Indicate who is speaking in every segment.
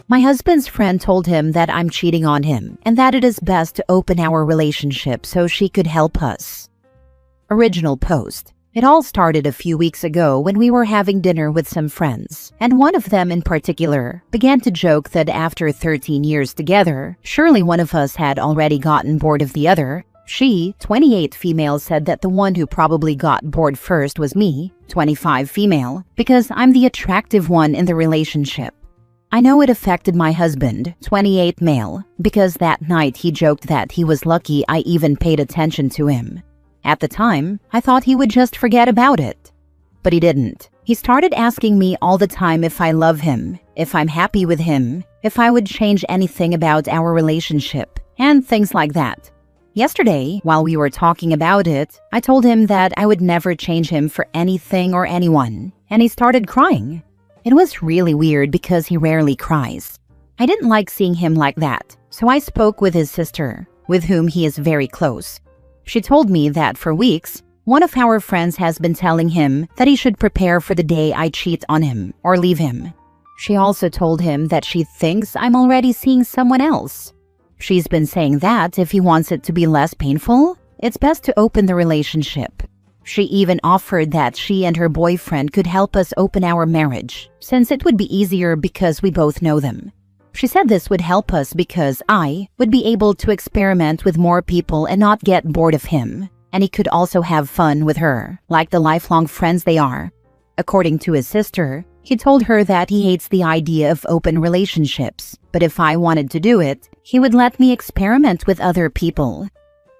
Speaker 1: My husband's friend told him that I'm cheating on him and that it is best to open our relationship so she could help us. Original post. It all started a few weeks ago when we were having dinner with some friends, and one of them in particular began to joke that after 13 years together, surely one of us had already gotten bored of the other. She, 28 female, said that the one who probably got bored first was me, 25 female, because I'm the attractive one in the relationship. I know it affected my husband, 28 male, because that night he joked that he was lucky I even paid attention to him. At the time, I thought he would just forget about it. But he didn't. He started asking me all the time if I love him, if I'm happy with him, if I would change anything about our relationship, and things like that. Yesterday, while we were talking about it, I told him that I would never change him for anything or anyone, and he started crying. It was really weird because he rarely cries. I didn't like seeing him like that, so I spoke with his sister, with whom he is very close. She told me that for weeks, one of our friends has been telling him that he should prepare for the day I cheat on him or leave him. She also told him that she thinks I'm already seeing someone else. She's been saying that if he wants it to be less painful, it's best to open the relationship. She even offered that she and her boyfriend could help us open our marriage, since it would be easier because we both know them. She said this would help us because I would be able to experiment with more people and not get bored of him, and he could also have fun with her, like the lifelong friends they are. According to his sister, he told her that he hates the idea of open relationships, but if I wanted to do it, he would let me experiment with other people.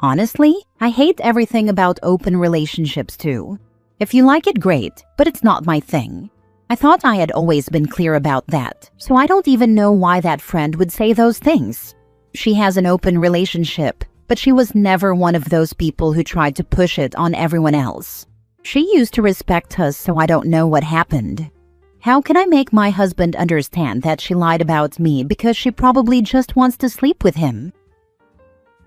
Speaker 1: Honestly, I hate everything about open relationships too. If you like it, great, but it's not my thing. I thought I had always been clear about that, so I don't even know why that friend would say those things. She has an open relationship, but she was never one of those people who tried to push it on everyone else. She used to respect us, so I don't know what happened. How can I make my husband understand that she lied about me because she probably just wants to sleep with him?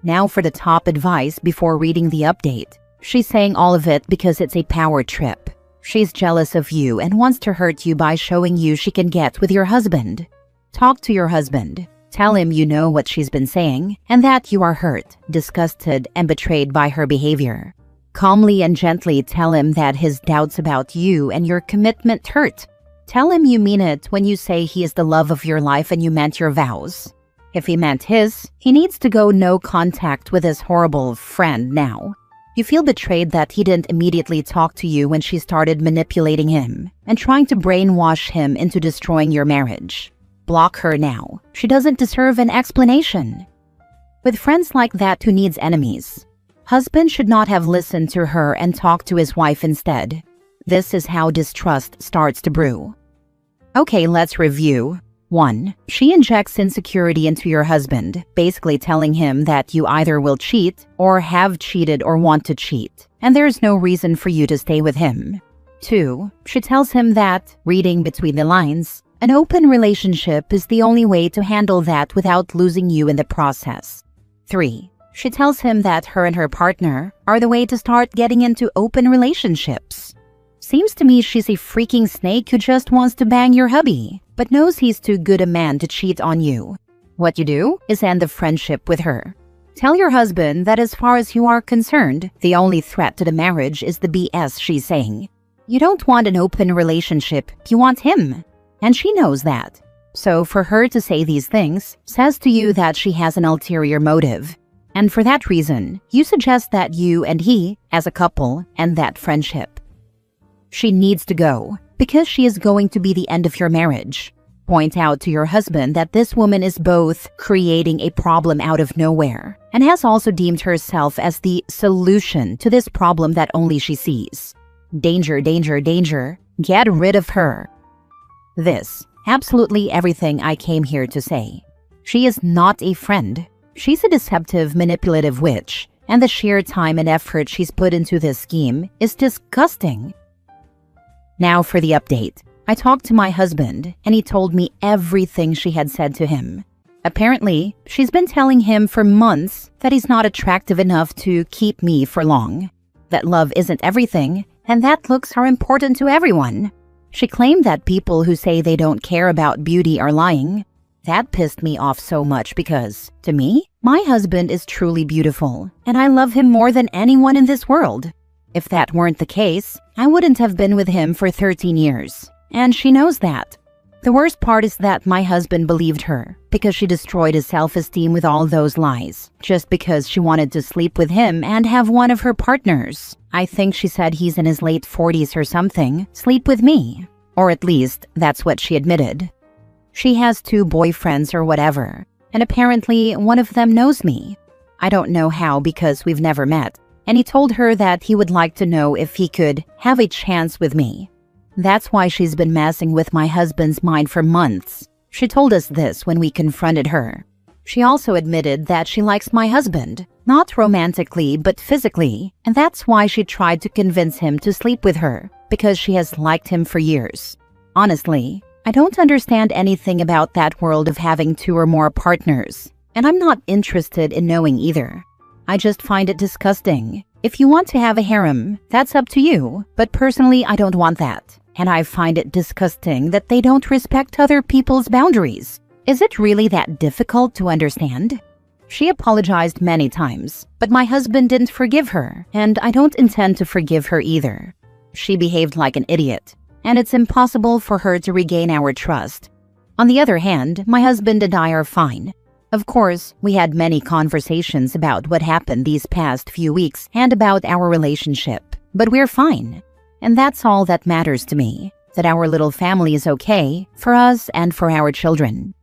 Speaker 1: Now for the top advice before reading the update. She's saying all of it because it's a power trip. She's jealous of you and wants to hurt you by showing you she can get with your husband. Talk to your husband. Tell him you know what she's been saying and that you are hurt, disgusted, and betrayed by her behavior. Calmly and gently tell him that his doubts about you and your commitment hurt. Tell him you mean it when you say he is the love of your life and you meant your vows. If he meant his, he needs to go no contact with his horrible friend now. You feel betrayed that he didn't immediately talk to you when she started manipulating him and trying to brainwash him into destroying your marriage. Block her now. She doesn't deserve an explanation. With friends like that, who needs enemies? Husband should not have listened to her and talked to his wife instead. This is how distrust starts to brew. Okay, let's review. 1. She injects insecurity into your husband, basically telling him that you either will cheat or have cheated or want to cheat, and there's no reason for you to stay with him. 2. She tells him that, reading between the lines, an open relationship is the only way to handle that without losing you in the process. 3. She tells him that her and her partner are the way to start getting into open relationships. Seems to me she's a freaking snake who just wants to bang your hubby, but knows he's too good a man to cheat on you. What you do is end the friendship with her. Tell your husband that as far as you are concerned, the only threat to the marriage is the BS she's saying. You don't want an open relationship, you want him. And she knows that. So for her to say these things says to you that she has an ulterior motive. And for that reason, you suggest that you and he, as a couple, end that friendship. She needs to go, because she is going to be the end of your marriage. Point out to your husband that this woman is both creating a problem out of nowhere and has also deemed herself as the solution to this problem that only she sees. Danger, danger, danger. Get rid of her. This, absolutely everything I came here to say. She is not a friend. She's a deceptive, manipulative witch, and the sheer time and effort she's put into this scheme is disgusting. Now for the update. I talked to my husband, and he told me everything she had said to him. Apparently, she's been telling him for months that he's not attractive enough to keep me for long, that love isn't everything, and that looks are important to everyone. She claimed that people who say they don't care about beauty are lying. That pissed me off so much because, to me, my husband is truly beautiful, and I love him more than anyone in this world. If that weren't the case, I wouldn't have been with him for 13 years, and she knows that. The worst part is that my husband believed her because she destroyed his self-esteem with all those lies, just because she wanted to sleep with him and have one of her partners. I think she said he's in his late 40s or something, sleep with me. Or at least, that's what she admitted. She has 2 boyfriends or whatever, and apparently one of them knows me. I don't know how because we've never met, and he told her that he would like to know if he could have a chance with me. That's why she's been messing with my husband's mind for months. She told us this when we confronted her. She also admitted that she likes my husband, not romantically but physically, and that's why she tried to convince him to sleep with her, because she has liked him for years. Honestly, I don't understand anything about that world of having 2 or more partners, and I'm not interested in knowing either. I just find it disgusting. If you want to have a harem, that's up to you, but personally I don't want that. And I find it disgusting that they don't respect other people's boundaries. Is it really that difficult to understand? She apologized many times, but my husband didn't forgive her, and I don't intend to forgive her either. She behaved like an idiot, and it's impossible for her to regain our trust. On the other hand, my husband and I are fine. Of course, we had many conversations about what happened these past few weeks and about our relationship, but we're fine. And that's all that matters to me, that our little family is okay for us and for our children.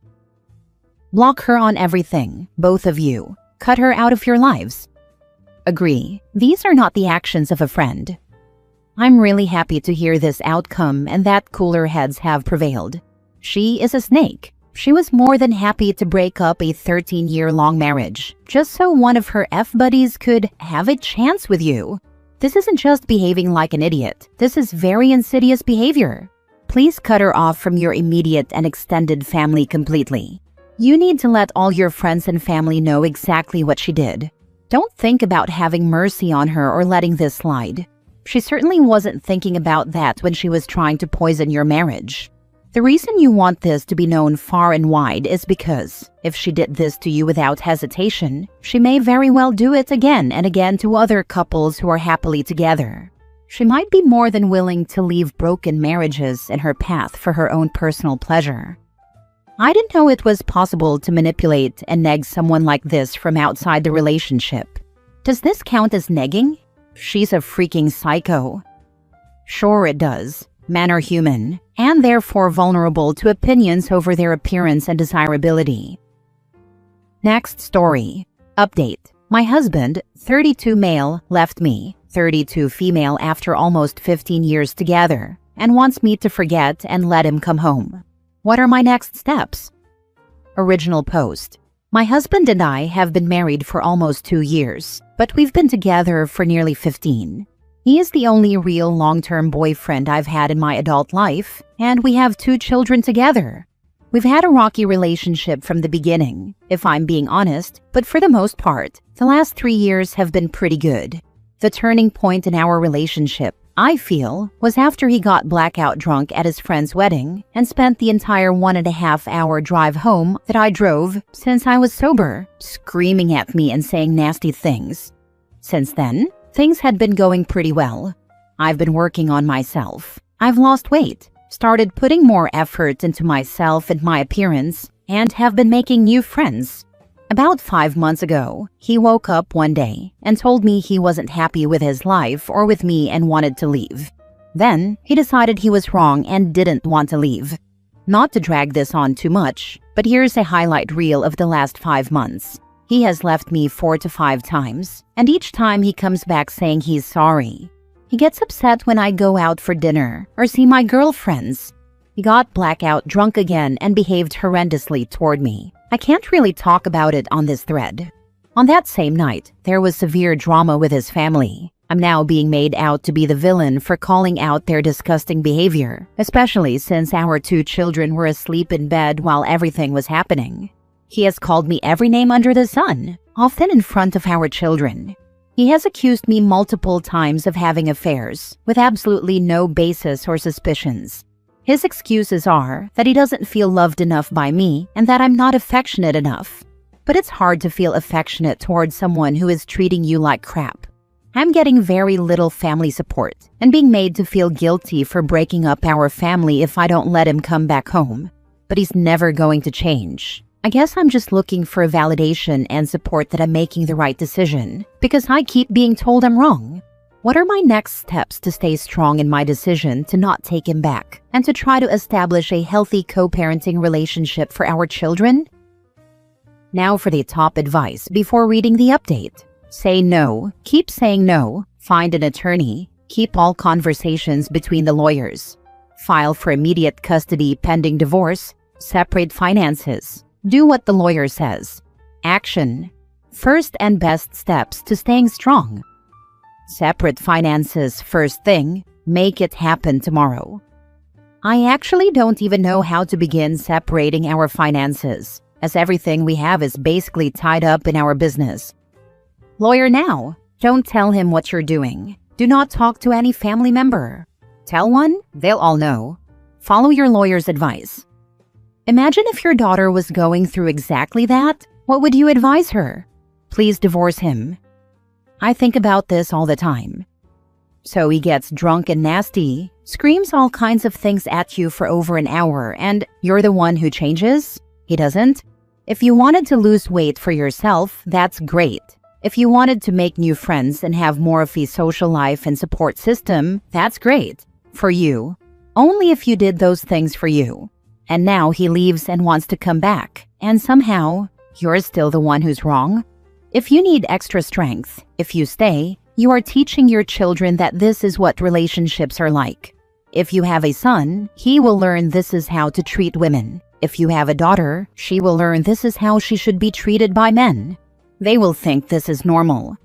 Speaker 1: Block her on everything, both of you. Cut her out of your lives. Agree, these are not the actions of a friend. I'm really happy to hear this outcome and that cooler heads have prevailed. She is a snake. She was more than happy to break up a 13-year-long marriage, just so one of her F-buddies could have a chance with you. This isn't just behaving like an idiot. This is very insidious behavior. Please cut her off from your immediate and extended family completely. You need to let all your friends and family know exactly what she did. Don't think about having mercy on her or letting this slide. She certainly wasn't thinking about that when she was trying to poison your marriage. The reason you want this to be known far and wide is because if she did this to you without hesitation, she may very well do it again and again to other couples who are happily together. She might be more than willing to leave broken marriages in her path for her own personal pleasure. I didn't know it was possible to manipulate and neg someone like this from outside the relationship. Does this count as negging? She's a freaking psycho. Sure it does. Men are human, and therefore vulnerable to opinions over their appearance and desirability. Next story. Update. My husband, 32 male, left me, 32 female after almost 15 years together, and wants me to forget and let him come home. What are my next steps? Original post. My husband and I have been married for almost 2 years, but we've been together for nearly 15. He is the only real long-term boyfriend I've had in my adult life, and we have 2 children together. We've had a rocky relationship from the beginning, if I'm being honest, but for the most part, the last 3 years have been pretty good. The turning point in our relationship, I feel, was after he got blackout drunk at his friend's wedding and spent the entire 1.5-hour drive home that I drove since I was sober, screaming at me and saying nasty things. Since then, things had been going pretty well. I've been working on myself. I've lost weight, started putting more effort into myself and my appearance, and have been making new friends. About 5 months ago, he woke up one day and told me he wasn't happy with his life or with me and wanted to leave. Then, he decided he was wrong and didn't want to leave. Not to drag this on too much, but here's a highlight reel of the last 5 months. He has left me 4 to 5 times, and each time he comes back saying he's sorry. He gets upset when I go out for dinner or see my girlfriends. He got blackout drunk again and behaved horrendously toward me. I can't really talk about it on this thread. On that same night, there was severe drama with his family. I'm now being made out to be the villain for calling out their disgusting behavior, especially since our 2 children were asleep in bed while everything was happening. He has called me every name under the sun, often in front of our children. He has accused me multiple times of having affairs, with absolutely no basis or suspicions. His excuses are that he doesn't feel loved enough by me and that I'm not affectionate enough. But it's hard to feel affectionate towards someone who is treating you like crap. I'm getting very little family support and being made to feel guilty for breaking up our family if I don't let him come back home. But he's never going to change. I guess I'm just looking for a validation and support that I'm making the right decision because I keep being told I'm wrong. What are my next steps to stay strong in my decision to not take him back and to try to establish a healthy co-parenting relationship for our children? Now for the top advice before reading the update. Say no. Keep saying no. Find an attorney. Keep all conversations between the lawyers. File for immediate custody pending divorce. Separate finances. Do what the lawyer says. Action. First and best steps to staying strong. Separate finances first thing. Make it happen tomorrow. I actually don't even know how to begin separating our finances, as everything we have is basically tied up in our business. Lawyer now. Don't tell him what you're doing. Do not talk to any family member. Tell one, they'll all know. Follow your lawyer's advice. Imagine if your daughter was going through exactly that. What would you advise her? Please divorce him. I think about this all the time. So he gets drunk and nasty, screams all kinds of things at you for over an hour, and you're the one who changes? He doesn't? If you wanted to lose weight for yourself, that's great. If you wanted to make new friends and have more of a social life and support system, that's great. For you. Only if you did those things for you. And now he leaves and wants to come back, and somehow, you're still the one who's wrong? If you need extra strength, if you stay, you are teaching your children that this is what relationships are like. If you have a son, he will learn this is how to treat women. If you have a daughter, she will learn this is how she should be treated by men. They will think this is normal.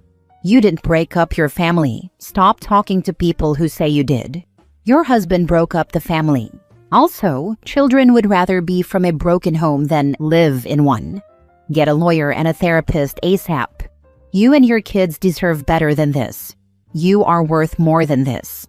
Speaker 1: You didn't break up your family. Stop talking to people who say you did. Your husband broke up the family. Also, children would rather be from a broken home than live in one. Get a lawyer and a therapist ASAP. You and your kids deserve better than this. You are worth more than this.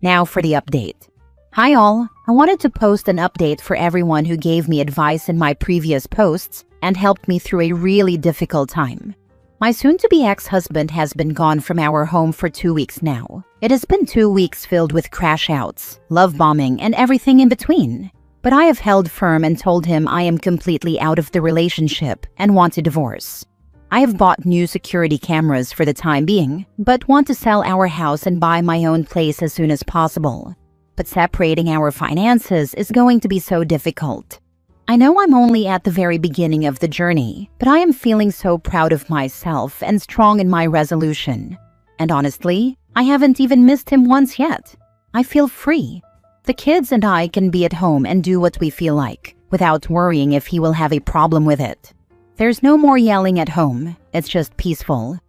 Speaker 1: Now for the update. Hi all, I wanted to post an update for everyone who gave me advice in my previous posts and helped me through a really difficult time. My soon-to-be ex-husband has been gone from our home for 2 weeks now. It has been 2 weeks filled with crash-outs, love bombing, and everything in between. But I have held firm and told him I am completely out of the relationship and want a divorce. I have bought new security cameras for the time being, but want to sell our house and buy my own place as soon as possible. But separating our finances is going to be so difficult. I know I'm only at the very beginning of the journey, but I am feeling so proud of myself and strong in my resolution. And honestly, I haven't even missed him once yet. I feel free. The kids and I can be at home and do what we feel like, without worrying if he will have a problem with it. There's no more yelling at home, it's just peaceful.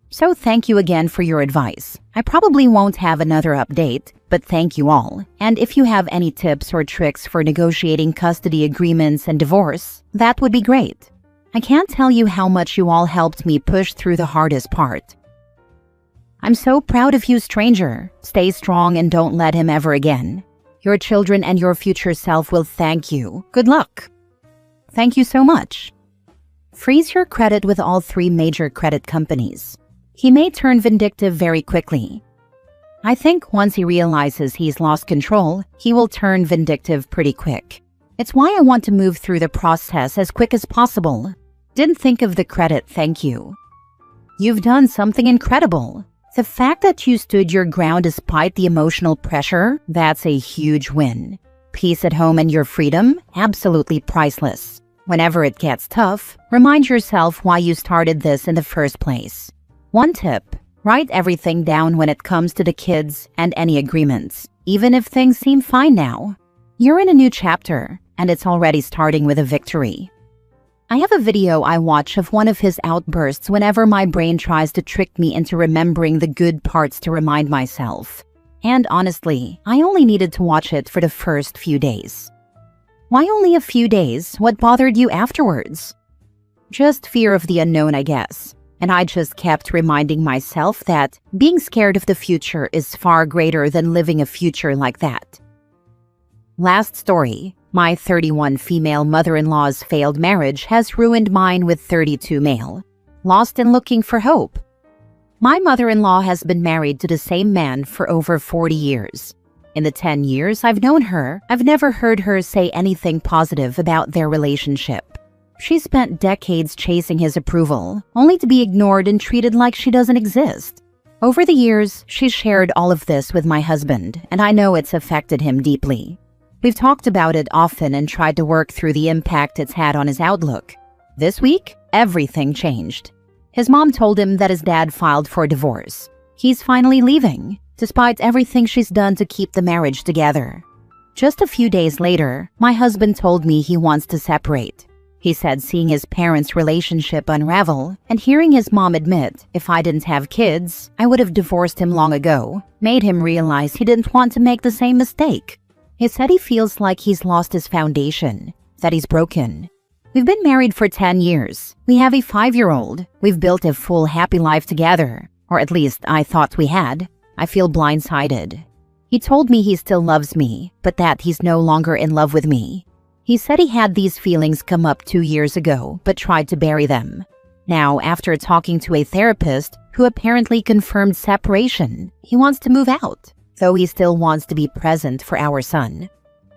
Speaker 1: So thank you again for your advice. I probably won't have another update, but thank you all. And if you have any tips or tricks for negotiating custody agreements and divorce, that would be great. I can't tell you how much you all helped me push through the hardest part. I'm so proud of you, stranger. Stay strong and don't let him ever again. Your children and your future self will thank you. Good luck. Thank you so much. Freeze your credit with all 3 major credit companies. He may turn vindictive very quickly. I think once he realizes he's lost control, he will turn vindictive pretty quick. It's why I want to move through the process as quick as possible. Didn't think of the credit, thank you. You've done something incredible. The fact that you stood your ground despite the emotional pressure, that's a huge win. Peace at home and your freedom, absolutely priceless. Whenever it gets tough, remind yourself why you started this in the first place. One tip, write everything down when it comes to the kids and any agreements, even if things seem fine now. You're in a new chapter, and it's already starting with a victory. I have a video I watch of one of his outbursts whenever my brain tries to trick me into remembering the good parts to remind myself. And honestly, I only needed to watch it for the first few days. Why only a few days? What bothered you afterwards? Just fear of the unknown, I guess. And I just kept reminding myself that being scared of the future is far greater than living a future like that. Last story. My 31 female mother-in-law's failed marriage has ruined mine with 32 male. Lost and looking for hope. My mother-in-law has been married to the same man for over 40 years. In the 10 years I've known her, I've never heard her say anything positive about their relationship. She spent decades chasing his approval, only to be ignored and treated like she doesn't exist. Over the years, she's shared all of this with my husband, and I know it's affected him deeply. We've talked about it often and tried to work through the impact it's had on his outlook. This week, everything changed. His mom told him that his dad filed for divorce. He's finally leaving, despite everything she's done to keep the marriage together. Just a few days later, my husband told me he wants to separate. He said seeing his parents' relationship unravel and hearing his mom admit, if I didn't have kids, I would have divorced him long ago, made him realize he didn't want to make the same mistake. He said he feels like he's lost his foundation, that he's broken. We've been married for 10 years. We have a 5-year-old. We've built a full happy life together. Or at least I thought we had. I feel blindsided. He told me he still loves me, but that he's no longer in love with me. He said he had these feelings come up 2 years ago, but tried to bury them. Now, after talking to a therapist who apparently confirmed separation, he wants to move out, though he still wants to be present for our son.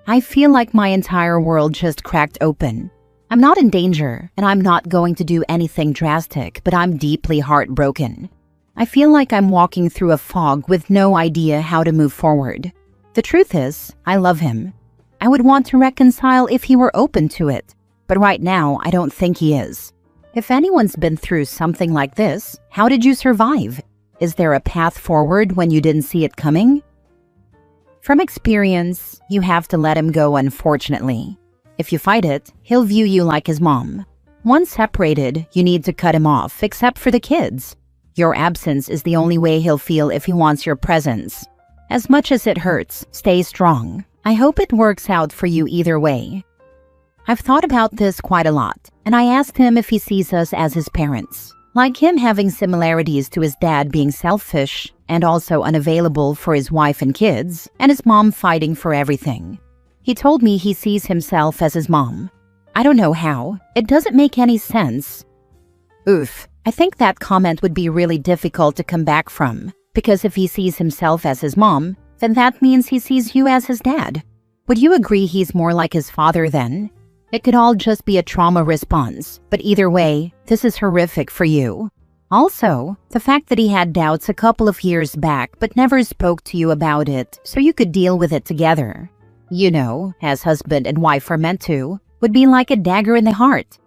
Speaker 1: I feel like my entire world just cracked open. I'm not in danger, and I'm not going to do anything drastic, but I'm deeply heartbroken. I feel like I'm walking through a fog with no idea how to move forward. The truth is, I love him. I would want to reconcile if he were open to it, but right now I don't think he is. If anyone's been through something like this, how did you survive? Is there a path forward when you didn't see it coming? From experience, you have to let him go, unfortunately. If you fight it, he'll view you like his mom. Once separated, you need to cut him off, except for the kids. Your absence is the only way he'll feel if he wants your presence. As much as it hurts, stay strong. I hope it works out for you either way. I've thought about this quite a lot, and I asked him if he sees us as his parents. Like him having similarities to his dad being selfish and also unavailable for his wife and kids, and his mom fighting for everything. He told me he sees himself as his mom. I don't know how. It doesn't make any sense. Oof. I think that comment would be really difficult to come back from, because if he sees himself as his mom, then that means he sees you as his dad. Would you agree he's more like his father then? It could all just be a trauma response, but either way, this is horrific for you. Also, the fact that he had doubts a couple of years back but never spoke to you about it so you could deal with it together, you know, as husband and wife are meant to, would be like a dagger in the heart.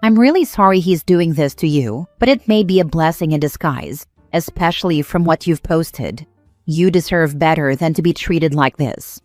Speaker 1: I'm really sorry he's doing this to you, but it may be a blessing in disguise, especially from what you've posted. You deserve better than to be treated like this.